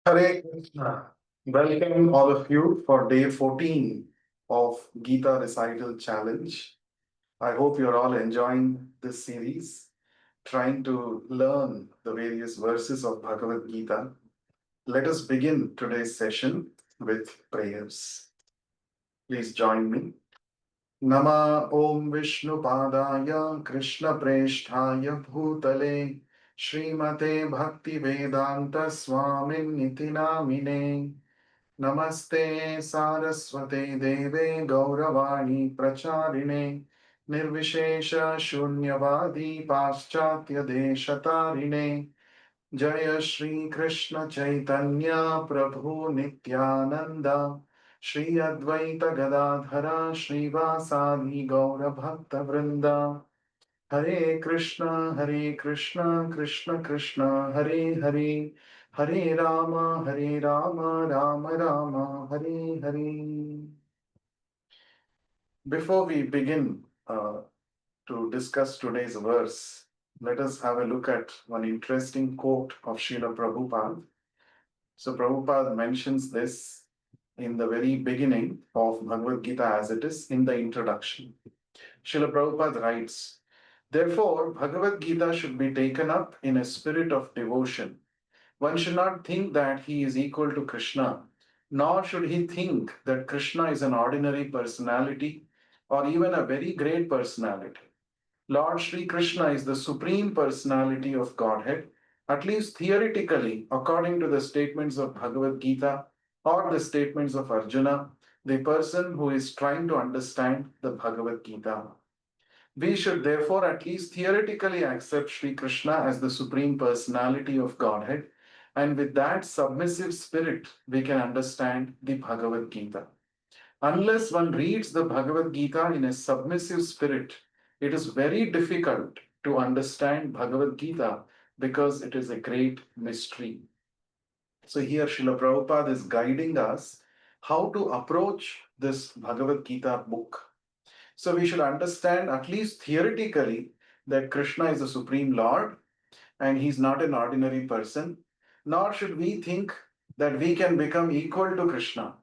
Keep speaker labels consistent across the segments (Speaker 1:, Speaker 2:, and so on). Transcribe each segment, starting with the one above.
Speaker 1: Hare Krishna. Welcome all of you for day 14 of Gita Recital Challenge. I hope you're all enjoying this series, trying to learn the various verses of Bhagavad Gita. Let us begin today's session with prayers. Please join me. Nama Om Vishnu Padaya Krishna Presthaya Bhutale Srimate Bhakti Vedanta Swamin Niti Namine Namaste Saraswate Deve Gauravani Pracharine Nirvishesha Shunyavadi Paschatya Deshatarine Jaya Shri Krishna Chaitanya Prabhu Nityananda Shri Advaita Gadadhara Srivasadi Gaura Bhakta Vrinda Hare Krishna, Krishna Krishna, Hare Hare, Hare Rama, Rama Rama, Hare Hare. Before we begin to discuss today's verse, let us have a look at one interesting quote of Srila Prabhupada. So, Prabhupada mentions this in the very beginning of Bhagavad Gita as it is in the introduction. Srila Prabhupada writes, therefore, Bhagavad Gita should be taken up in a spirit of devotion. One should not think that he is equal to Krishna, nor should he think that Krishna is an ordinary personality or even a very great personality. Lord Sri Krishna is the supreme personality of Godhead, at least theoretically, according to the statements of Bhagavad Gita or the statements of Arjuna, the person who is trying to understand the Bhagavad Gita. We should therefore at least theoretically accept Sri Krishna as the supreme personality of Godhead, and with that submissive spirit, we can understand the Bhagavad Gita. Unless one reads the Bhagavad Gita in a submissive spirit, it is very difficult to understand Bhagavad Gita because it is a great mystery. So here Srila Prabhupada is guiding us how to approach this Bhagavad Gita book. So we should understand, at least theoretically, that Krishna is the Supreme Lord and he's not an ordinary person, nor should we think that we can become equal to Krishna.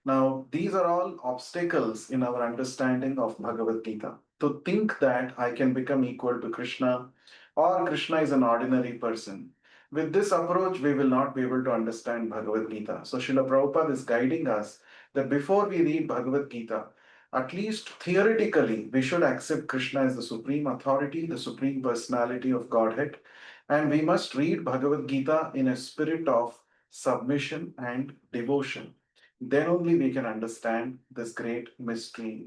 Speaker 1: Now, these are all obstacles in our understanding of Bhagavad Gita. To think that I can become equal to Krishna or Krishna is an ordinary person. With this approach, we will not be able to understand Bhagavad Gita. So, Srila Prabhupada is guiding us that before we read Bhagavad Gita, at least theoretically, we should accept Krishna as the supreme authority, the supreme personality of Godhead, and we must read Bhagavad Gita in a spirit of submission and devotion. Then only we can understand this great mystery.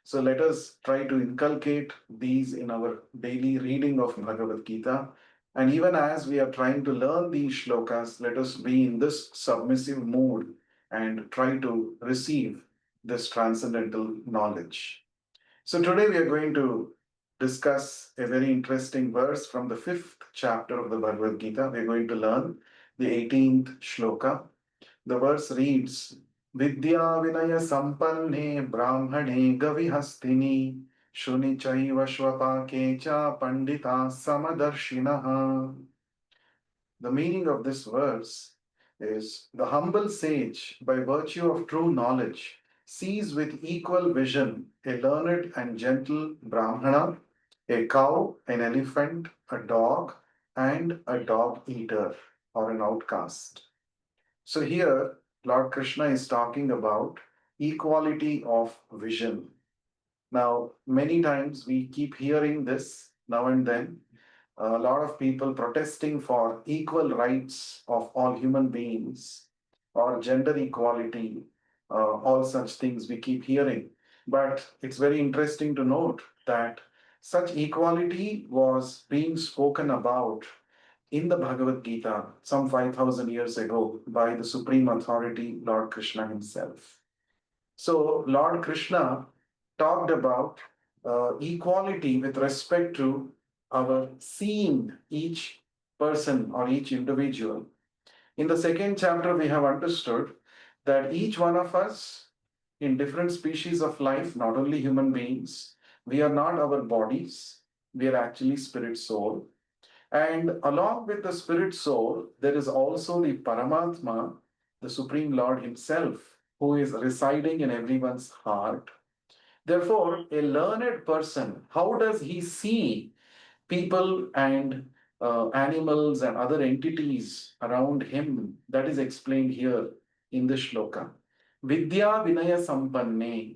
Speaker 1: So let us try to inculcate these in our daily reading of Bhagavad Gita. And even as we are trying to learn these shlokas, let us be in this submissive mood and try to receive this transcendental knowledge. So today we are going to discuss a very interesting verse from the fifth chapter of the Bhagavad Gita. We are going to learn the 18th shloka. The verse reads, Vidya Vinaya Sampanne Brahmane Gavihastini Shuni Chaiva Shvapake Cha Pandita Samadarshinaha. The meaning of this verse is the humble sage, by virtue of true knowledge, sees with equal vision a learned and gentle Brahmana, a cow, an elephant, a dog, and a dog eater or an outcast. So here, Lord Krishna is talking about equality of vision. Now, many times we keep hearing this now and then. A lot of people protesting for equal rights of all human beings or gender equality, all such things we keep hearing. But it's very interesting to note that such equality was being spoken about in the Bhagavad Gita some 5,000 years ago by the supreme authority, Lord Krishna himself. So, Lord Krishna talked about equality with respect to our seeing each person or each individual. In the second chapter, we have understood that each one of us in different species of life, not only human beings, we are not our bodies, we are actually spirit soul. And along with the spirit soul, there is also the Paramatma, the Supreme Lord Himself, who is residing in everyone's heart. Therefore, a learned person, how does he see people and animals and other entities around him? That is explained here in the shloka. Vidya Vinaya Sampanne,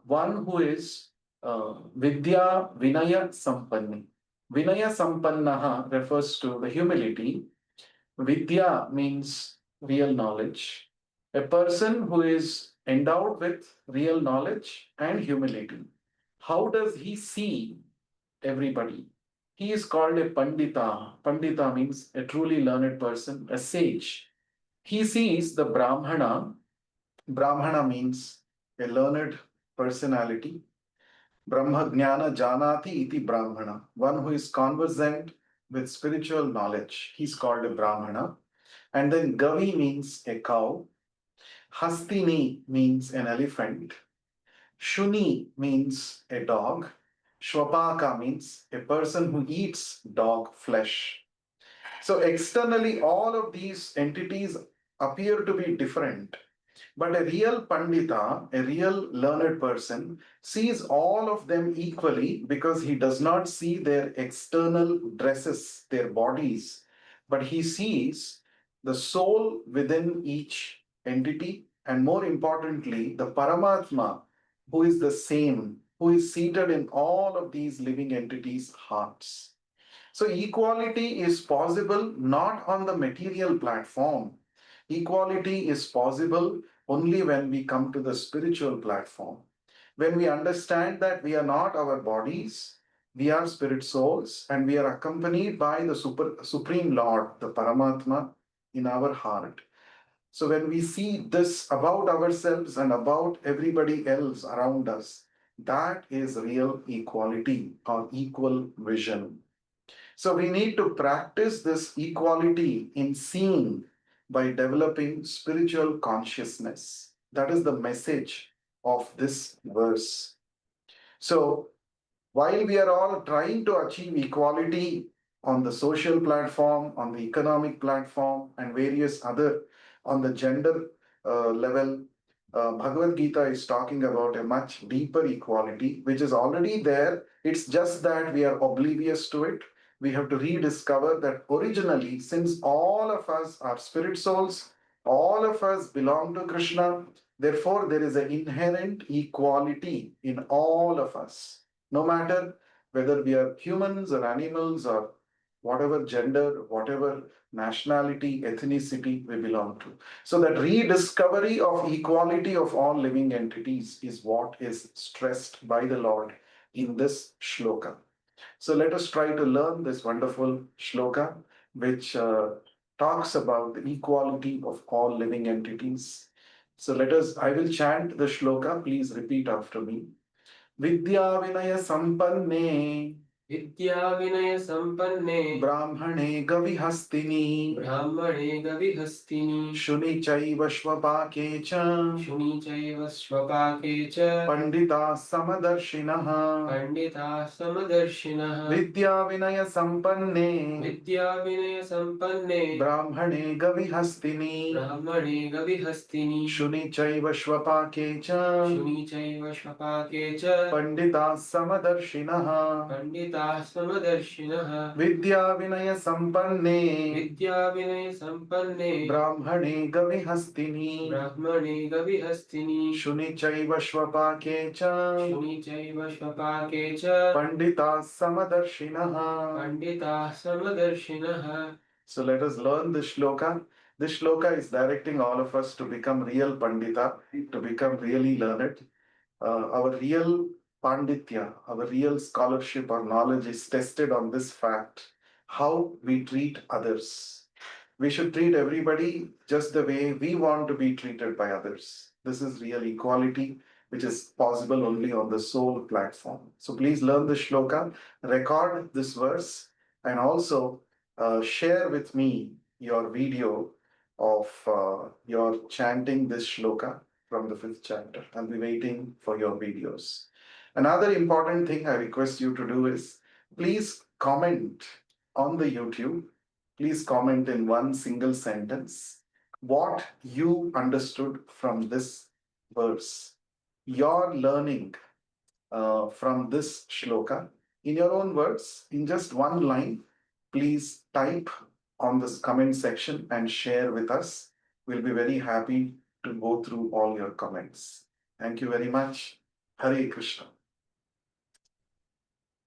Speaker 1: one who is Vidya Vinaya Sampanne. Vinaya Sampannaha refers to the humility. Vidya means real knowledge. A person who is endowed with real knowledge and humility. How does he see everybody? He is called a Pandita. Pandita means a truly learned person, a sage. He sees the Brahmana. Brahmana means a learned personality. Brahma Jnana Janati iti Brahmana. One who is conversant with spiritual knowledge. He's called a Brahmana. And then Gavi means a cow. Hastini means an elephant. Shuni means a dog. Shwapaka means a person who eats dog flesh. So externally, all of these entities appear to be different. But a real Pandita, a real learned person, sees all of them equally because he does not see their external dresses, their bodies, but he sees the soul within each entity, and more importantly, the Paramatma, who is the same, who is seated in all of these living entities' hearts. So, equality is possible not on the material platform. Equality is possible only when we come to the spiritual platform. When we understand that we are not our bodies, we are spirit souls, and we are accompanied by the Supreme Lord, the Paramatma, in our heart. So, when we see this about ourselves and about everybody else around us, that is real equality or equal vision. So we need to practice this equality in seeing by developing spiritual consciousness. That is the message of this verse. So while we are all trying to achieve equality on the social platform, on the economic platform, and various other on the gender level, Bhagavad Gita is talking about a much deeper equality, which is already there. It's just that we are oblivious to it. We have to rediscover that originally, since all of us are spirit souls, all of us belong to Krishna, therefore, there is an inherent equality in all of us, no matter whether we are humans or animals or whatever gender, whatever nationality, ethnicity we belong to. So, that rediscovery of equality of all living entities is what is stressed by the Lord in this shloka. So, let us try to learn this wonderful shloka, which talks about the equality of all living entities. So, I will chant the shloka. Please repeat after me. विद्या विनय संपन्ने
Speaker 2: विद्या विनय संपन्ने
Speaker 1: ब्राह्मणे गविहस्तिनि
Speaker 2: ब्राह्मणे गविहस्तिनि
Speaker 1: शुनि चैव श्वपाके च
Speaker 2: शुनि चैव स्वपाके च
Speaker 1: पंडिताः समदर्शिनः
Speaker 2: पंडिताः समदर्शिनः
Speaker 1: विद्या विनय संपन्ने
Speaker 2: विद्या विनय संपन्ने
Speaker 1: ब्राह्मणे गविहस्तिनि
Speaker 2: ब्राह्मणे गविहस्तिनि
Speaker 1: शुनि चैव श्वपाके च
Speaker 2: शुनि चैव स्वपाके च
Speaker 1: पंडिताः समदर्शिनः
Speaker 2: पंडिताः समदर्शिनः
Speaker 1: विद्या विनय संपन्ने
Speaker 2: विद्या विनय संपन्ने
Speaker 1: ब्राह्मणे गविहस्तिनि
Speaker 2: ब्राह्मणे गविहस्तिनि
Speaker 1: शुनि चैव श्वपाके च
Speaker 2: शुनि चैव स्वपाके च
Speaker 1: पंडिताः समदर्शिनः
Speaker 2: पंडिताः समदर्शिनः.
Speaker 1: So let us learn this shloka. This shloka is directing all of us to become real Pandita, to become really learned. Our real Panditya, our real scholarship or knowledge is tested on this fact, how we treat others. We should treat everybody just the way we want to be treated by others. This is real equality, which is possible only on the soul platform. So please learn the shloka, record this verse, and also share with me your video of your chanting this shloka from the fifth chapter. I'll be waiting for your videos. Another important thing I request you to do is please comment on the YouTube, please comment in one single sentence what you understood from this verse. Your learning from this shloka in your own words, in just one line. Please type on this comment section and share with us. We'll be very happy to go through all your comments. Thank you very much. Hare Krishna.